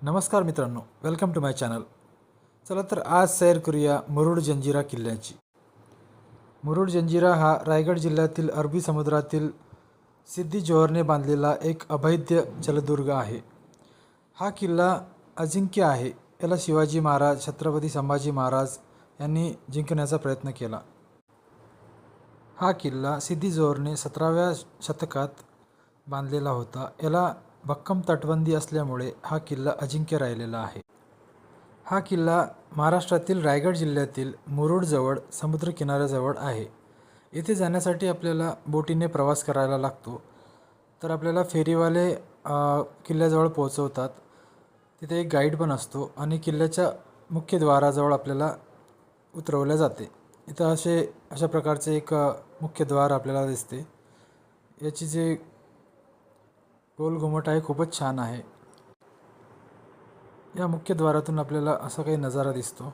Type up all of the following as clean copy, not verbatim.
नमस्कार मित्रांनो, welcome to my channel. चला तर आज सैर करूया मुरुड जंजिरा किल्ल्याची. मुरुड जंजिरा हा रायगड जिल्ह्यातील अरबी समुद्रातील सिद्दी जोहरने बांधलेला एक अभेद्य जलदुर्ग आहे. हा किल्ला अजिंक्य आहे. याला शिवाजी महाराज, छत्रपती संभाजी महाराज यांनी जिंकण्याचा प्रयत्न केला. हा किल्ला सिद्दी जोहरने 17व्या शतकात बांधलेला होता. याला भक्कम तटबंदी असल्यामुळे हा किल्ला अजिंक्य राहिलेला आहे. हा किल्ला महाराष्ट्रातील रायगड जिल्ह्यातील मुरुडजवळ समुद्र किनाऱ्याजवळ आहे. येथे जाण्यासाठी आपल्याला बोटीने प्रवास करायला लागतो. तर आपल्याला फेरीवाले किल्ल्याजवळ पोहोचवतात. तिथे एक गाईड पण असतो आणि किल्ल्याच्या मुख्य द्वाराजवळ आपल्याला उतरवले जाते. इथं अशा प्रकारचे एक मुख्य द्वार आपल्याला दिसते. याची जे गोल घुमट आहे खूपच छान आहे. या मुख्य द्वारातून आपल्याला असा काही नजारा दिसतो.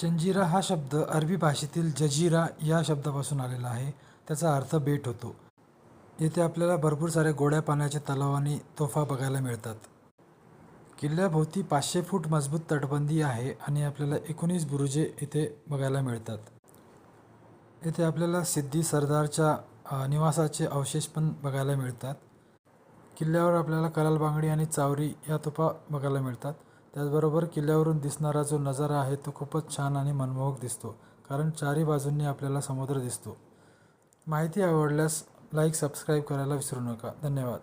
जंजिरा हा शब्द अरबी भाषेतील जजीरा या शब्दापासून आलेला आहे. त्याचा अर्थ बेट होतो. येथे आपल्याला भरपूर सारे गोड्या पाण्याचे तलाव आणि तोफा बघायला मिळतात. किल्ल्याभोवती 500 फूट मजबूत तटबंदी आहे आणि आपल्याला 19 बुरुजे इथे बघायला मिळतात. येथे आपल्याला सिद्दी सरदारच्या निवासाचे अवशेष पण बघायला मिळतात. किल्ल्यावर आपल्याला कलाल बांगडी आणि चावरी या तोफा बघायला मिळतात. त्याचबरोबर किल्ल्यावरून दिसणारा जो नजारा आहे तो खूपच छान आणि मनमोहक दिसतो, कारण चारही बाजूंनी आपल्याला समुद्र दिसतो. माहिती आवडल्यास लाईक, सबस्क्राईब करायला विसरू नका. धन्यवाद.